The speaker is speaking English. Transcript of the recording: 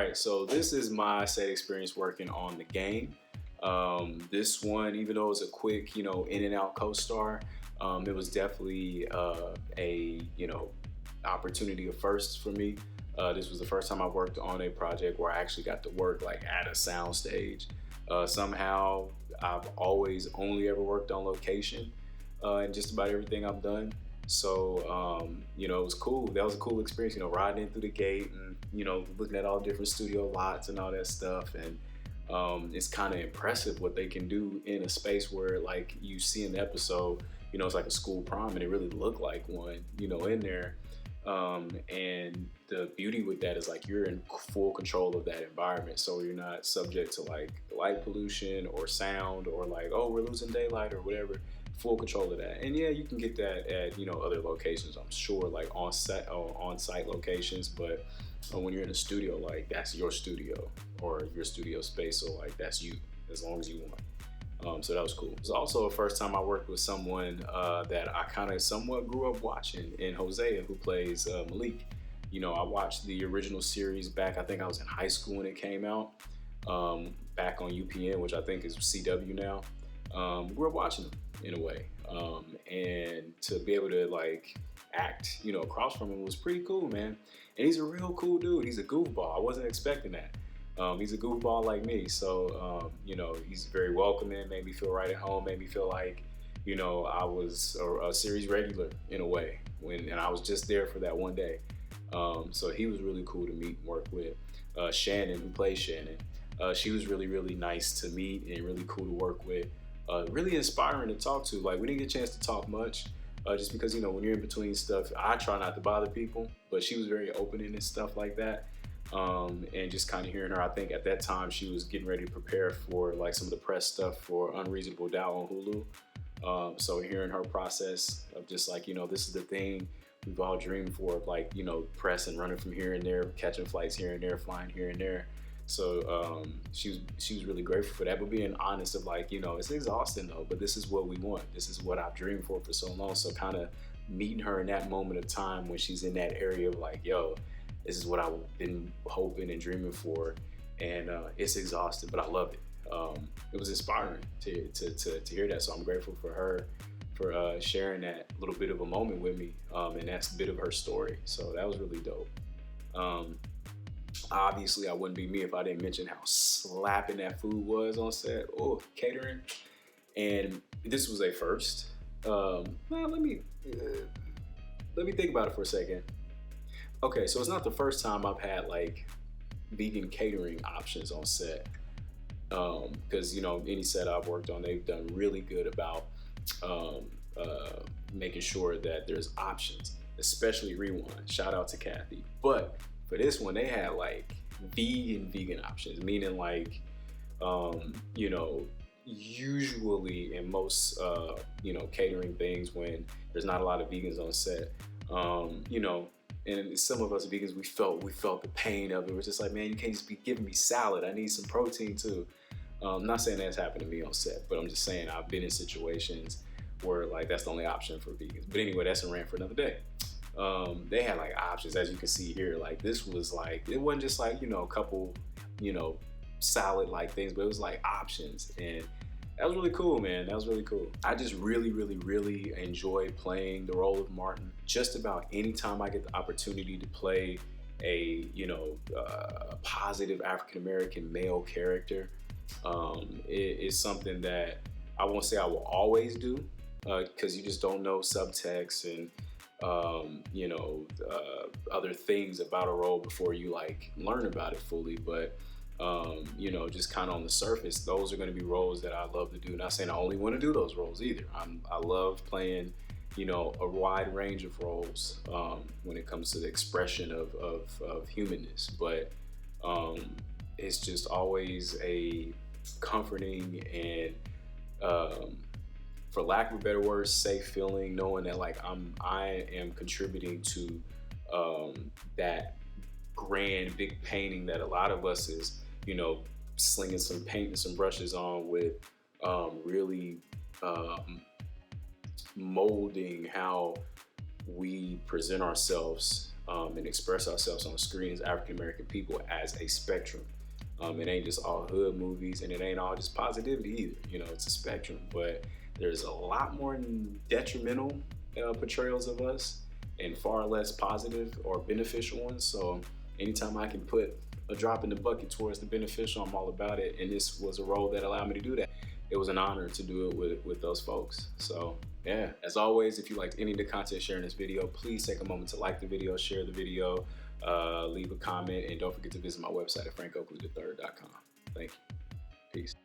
right, so this is my set experience working on the game. This one, even though it was a quick, in and out co-star, it was definitely a, opportunity of firsts for me. This was the first time I worked on a project where I actually got to work like at a sound stage. Somehow, I've always only ever worked on location in just about everything I've done. So, it was cool. That was a cool experience, riding in through the gate and, looking at all different studio lots and all that stuff. And it's kind of impressive what they can do in a space where, like, you see in the episode, it's like a school prom and it really looked like one, in there. And the beauty with that is like you're in full control of that environment, so you're not subject to like light pollution or sound or like, oh, we're losing daylight or whatever. Full control of that. And yeah, you can get that at other locations, I'm sure, like on-site locations, but when you're in a studio, like that's your studio or your studio space, so like that's you as long as you want. So that was cool. It was also the first time I worked with someone that I kind of somewhat grew up watching in Hosea, who plays Malik. I watched the original series back, I think I was in high school when it came out, back on UPN, which I think is CW now. Grew up watching him in a way. And to be able to like act, across from him was pretty cool, man. And he's a real cool dude. He's a goofball. I wasn't expecting that. He's a goofball like me, so he's very welcoming, made me feel right at home, made me feel like I was a series regular in a way, and I was just there for that one day. So he was really cool to meet and work with. Shannon, who plays Shannon, she was really, really nice to meet and really cool to work with. Really inspiring to talk to. Like, we didn't get a chance to talk much, just because when you're in between stuff, I try not to bother people, but she was very open and stuff like that. And just kind of hearing her, I think at that time she was getting ready to prepare for like some of the press stuff for Unreasonable Doubt on Hulu. So hearing her process of just like, this is the thing we've all dreamed for, of like, press and running from here and there, catching flights here and there, flying here and there. So she was really grateful for that, but being honest of like, it's exhausting though, but this is what we want. This is what I've dreamed for so long. So kind of meeting her in that moment of time when she's in that area of like, yo, this is what I've been hoping and dreaming for, and it's exhausting, but I love it. It was inspiring to hear that, so I'm grateful for her for sharing that little bit of a moment with me, and that's a bit of her story. So that was really dope. Obviously, I wouldn't be me if I didn't mention how slapping that food was on set. Oh, catering, and this was a first. Let me think about it for a second. Okay, so it's not the first time I've had like vegan catering options on set, because any set I've worked on, they've done really good about making sure that there's options, especially Rewind. Shout out to Kathy. But for this one, they had like vegan options, meaning like usually in most catering things when there's not a lot of vegans on set, and some of us vegans, we felt the pain of it. We're just like, man, you can't just be giving me salad. I need some protein too. I'm not saying that's happened to me on set, but I'm just saying I've been in situations where like that's the only option for vegans. But anyway, that's a rant for another day. They had like options, as you can see here. Like this was like, it wasn't just like, a couple, salad like things, but it was like options. And that was really cool, man. That was really cool. I just really, really, really enjoy playing the role of Martin. Just about any time I get the opportunity to play a positive African-American male character, it is something that I won't say I will always do, because you just don't know subtext and other things about a role before you like learn about it fully. But just kind of on the surface, those are going to be roles that I love to do. Not saying I only want to do those roles either. I love playing, a wide range of roles when it comes to the expression of humanness. But it's just always a comforting and, for lack of a better word, safe feeling, knowing that like I am contributing to that grand big painting that a lot of us is, slinging some paint and some brushes on with, really molding how we present ourselves and express ourselves on the screen as African American people as a spectrum. It ain't just all hood movies, and it ain't all just positivity either. You know, it's a spectrum, but there's a lot more detrimental portrayals of us and far less positive or beneficial ones. So anytime I can put a drop in the bucket towards the beneficial, I'm all about it. And this was a role that allowed me to do that. It was an honor to do it with those folks. So yeah, as always, if you liked any of the content shared in this video, please take a moment to like the video, share the video, leave a comment, and don't forget to visit my website at frankoakley3rd.com. Thank you. Peace.